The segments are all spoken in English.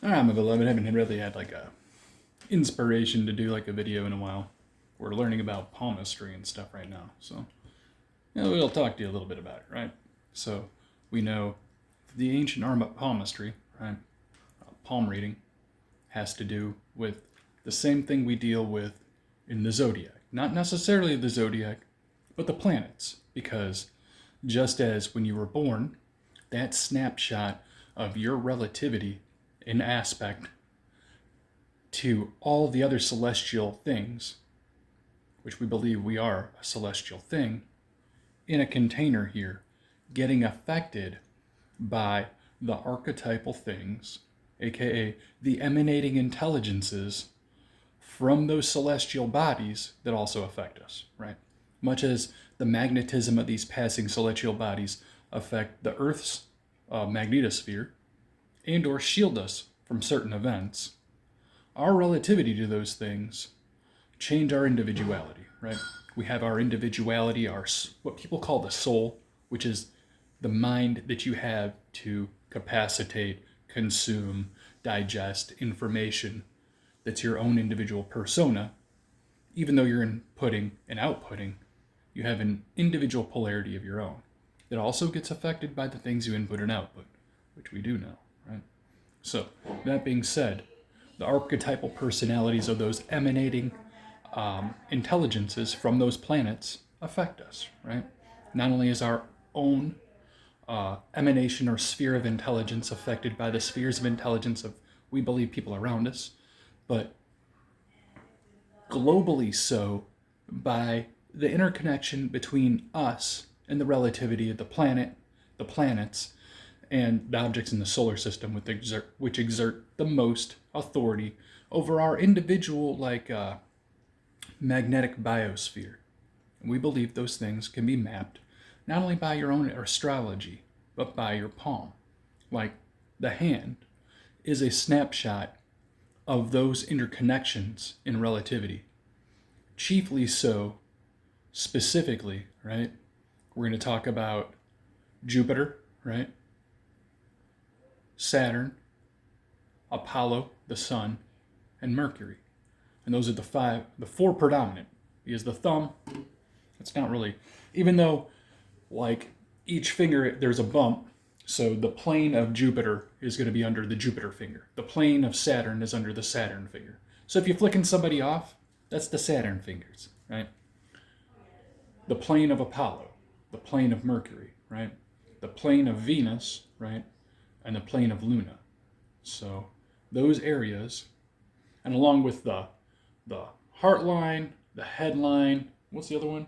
All right, my beloved, I haven't really had like a inspiration to do like a video in a while. We're learning about palmistry and stuff right now, so we'll talk to you a little bit about it, right? So we know the ancient art of palmistry, right? Palm reading has to do with the same thing we deal with in the zodiac. Not necessarily the zodiac, but the planets, because just as when you were born, that snapshot of your relativity in aspect to all the other celestial things, which we believe we are a celestial thing, in a container here, getting affected by the archetypal things, aka the emanating intelligences from those celestial bodies that also affect us, right? Much as the magnetism of these passing celestial bodies affect the Earth's magnetosphere and or shield us from certain events, our relativity to those things change our individuality, right? We have our individuality, our what people call the soul, which is the mind that you have to capacitate, consume, digest information that's your own individual persona. Even though you're inputting and outputting, you have an individual polarity of your own that also gets affected by the things you input and output, which we do know, right? So, that being said, the archetypal personalities of those emanating intelligences from those planets affect us, right? Not only is our own emanation or sphere of intelligence affected by the spheres of intelligence of, we believe, people around us, but globally so by the interconnection between us and the relativity of the planet, the planets, and the objects in the solar system which exert the most authority over our individual magnetic biosphere. And we believe those things can be mapped not only by your own astrology, but by your palm. Like the hand is a snapshot of those interconnections in relativity. Chiefly so, specifically, right? We're going to talk about Jupiter, right? Saturn, Apollo, the sun, and Mercury. And those are the four predominant. Because the thumb, it's not really, even though like each finger there's a bump, so the plane of Jupiter is going to be under the Jupiter finger. The plane of Saturn is under the Saturn finger. So if you're flicking somebody off, that's the Saturn fingers, right? The plane of Apollo, the plane of Mercury, right? The plane of Venus, right? And the plane of Luna. So those areas, and along with the heart line, the headline, what's the other one?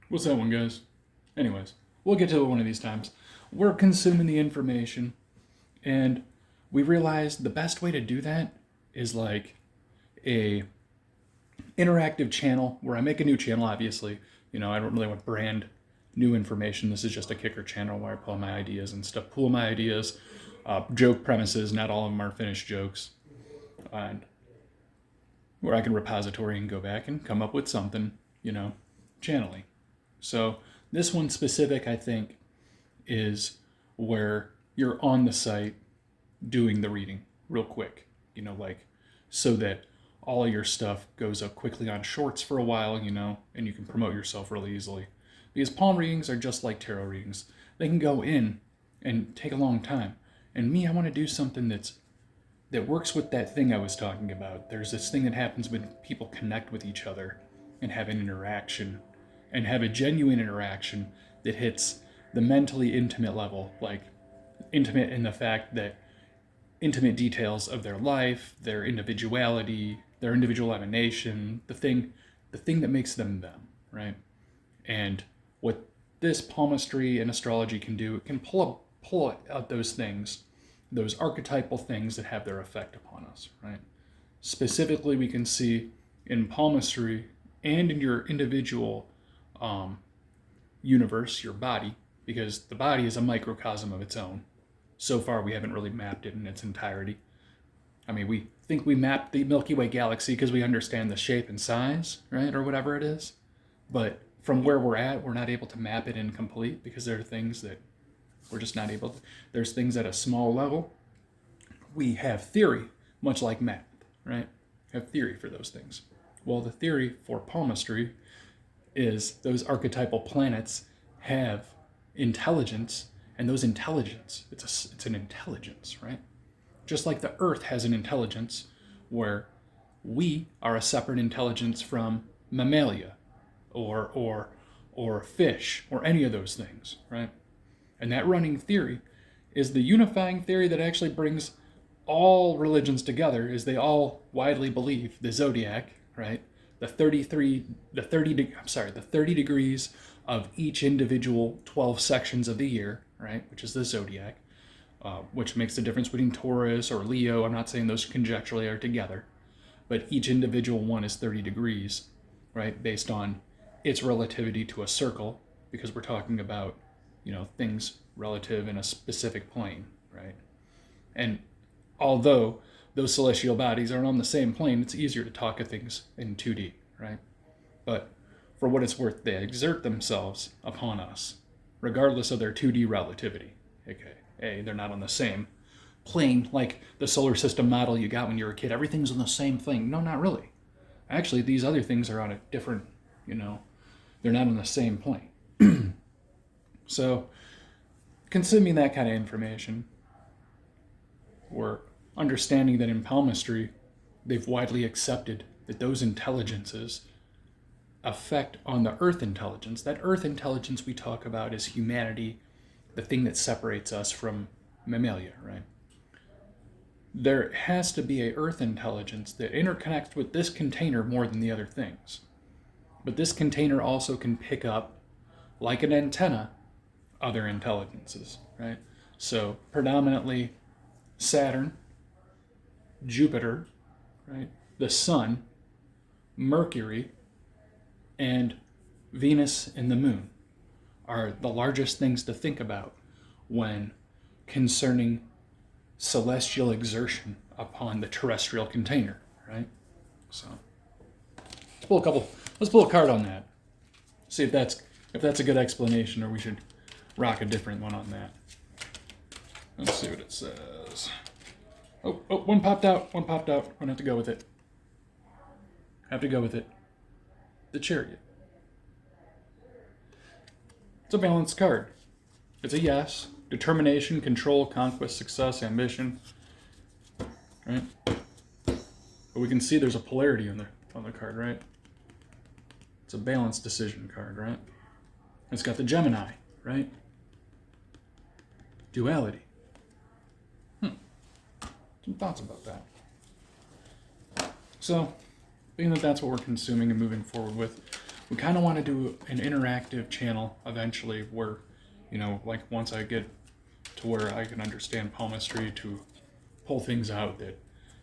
What's that one, guys? Anyways, we'll get to it one of these times. We're consuming the information, and we realize the best way to do that is like a interactive channel where I make a new channel, obviously. I don't really want brand new information. This is just a kicker channel where I pull my ideas and stuff, pool my ideas, joke premises, not all of them are finished jokes, and where I can repository and go back and come up with something, channeling. So this one specific, I think, is where you're on the site doing the reading real quick, so that all of your stuff goes up quickly on shorts for a while, and you can promote yourself really easily. Because palm readings are just like tarot readings. They can go in and take a long time. And me, I want to do something that works with that thing I was talking about. There's this thing that happens when people connect with each other and have an interaction, and have a genuine interaction that hits the mentally intimate level, like intimate in the fact that intimate details of their life, their individuality, their individual emanation, the thing that makes them them, right? And what this palmistry and astrology can do, it can pull out those things, those archetypal things that have their effect upon us, right? Specifically, we can see in palmistry and in your individual universe, your body, because the body is a microcosm of its own. So far, we haven't really mapped it in its entirety. I mean, we think we mapped the Milky Way galaxy because we understand the shape and size, right, or whatever it is. But from where we're at, we're not able to map it in complete because there are things that We're just not able to. There's things at a small level. We have theory, much like math, right? Have theory for those things. Well, the theory for palmistry is those archetypal planets have intelligence, and those intelligence, it's an intelligence, right? Just like the Earth has an intelligence, where we are a separate intelligence from mammalia, or fish, or any of those things, right? And that running theory is the unifying theory that actually brings all religions together, is they all widely believe the zodiac, right? The 30 degrees of each individual 12 sections of the year, right? Which is the zodiac, which makes the difference between Taurus or Leo. I'm not saying those conjecturally are together, but each individual one is 30 degrees, right? Based on its relativity to a circle, because we're talking about, things relative in a specific plane, right? And although those celestial bodies are on the same plane, it's easier to talk of things in 2D, right? But for what it's worth, they exert themselves upon us, regardless of their 2D relativity. AKA, they're not on the same plane like the solar system model you got when you were a kid. Everything's on the same thing. No, not really. Actually, these other things are on a different, they're not on the same plane. So, consuming that kind of information, we're understanding that in palmistry, they've widely accepted that those intelligences affect on the Earth intelligence. That Earth intelligence we talk about is humanity, the thing that separates us from mammalia, right? There has to be a Earth intelligence that interconnects with this container more than the other things. But this container also can pick up, like an antenna, other intelligences, right? So predominantly Saturn, Jupiter, right? The Sun, Mercury, and Venus and the Moon are the largest things to think about when concerning celestial exertion upon the terrestrial container, right? So let's pull a card on that. See if that's a good explanation, or we should rock a different one on that. Let's see what it says. Oh, one popped out. I'm gonna have to go with it. The Chariot. It's a balanced card. It's a yes. Determination, control, conquest, success, ambition. Right? But we can see there's a polarity on the card, right? It's a balanced decision card, right? It's got the Gemini, right? Duality. Some thoughts about that. So, being that that's what we're consuming and moving forward with, we kind of want to do an interactive channel eventually where, like once I get to where I can understand palmistry, to pull things out that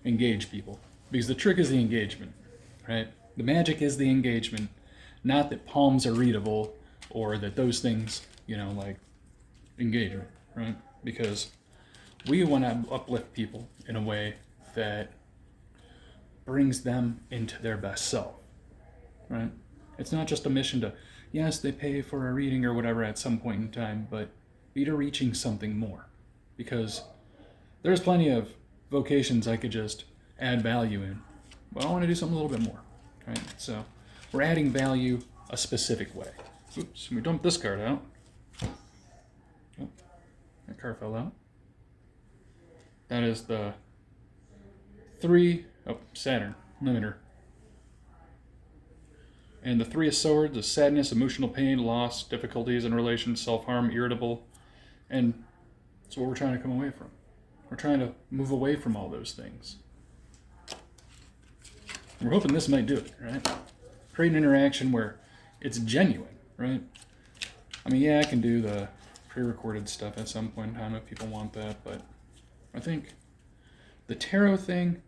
engage people. Because the trick is the engagement, right? The magic is the engagement, not that palms are readable or that those things, like engagement, right? Because we want to uplift people in a way that brings them into their best self, right? It's not just a mission to, yes, they pay for a reading or whatever at some point in time, but be to reaching something more. Because there's plenty of vocations I could just add value in, but I want to do something a little bit more, right? So we're adding value a specific way. Oops, we dumped this card out. Oh, that card fell out. That is the Saturn, limiter. And the Three of Swords is sadness, emotional pain, loss, difficulties in relations, self-harm, irritable. And that's what we're trying to come away from. We're trying to move away from all those things. We're hoping this might do it, right? Create an interaction where it's genuine, right? I mean, yeah, I can do the pre-recorded stuff at some point in time if people want that, but I think the tarot thing,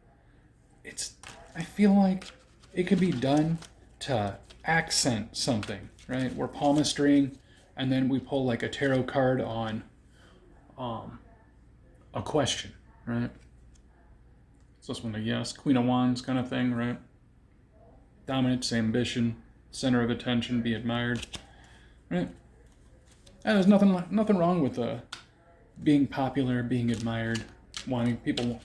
I feel like it could be done to accent something, right? We're palmistrying, and then we pull like a tarot card on a question, right? So this one, a yes, Queen of Wands kind of thing, right? Dominance, ambition, center of attention, be admired, right? And there's nothing wrong with being popular, being admired, wanting people,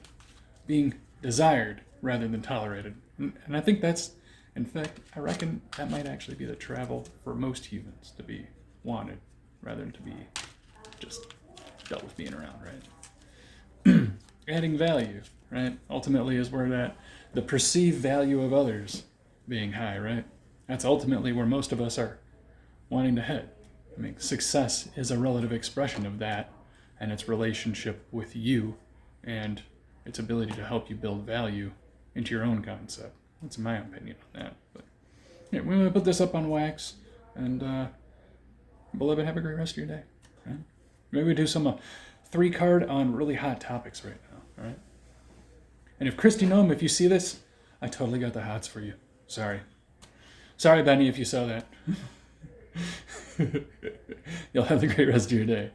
being desired rather than tolerated. And I think that's, in fact, I reckon that might actually be the travel for most humans, to be wanted rather than to be just dealt with being around, right? Adding value, right? Ultimately is where the perceived value of others being high, right? That's ultimately where most of us are wanting to head. I mean, success is a relative expression of that and its relationship with you and its ability to help you build value into your own concept. That's my opinion on that. But yeah, we're going to put this up on wax, and beloved, have a great rest of your day. Right? Maybe we do some 3-card on really hot topics right now. All right. And if Kristi Noem, if you see this, I totally got the hots for you. Sorry, Benee, if you saw that. You'll have a great rest of your day.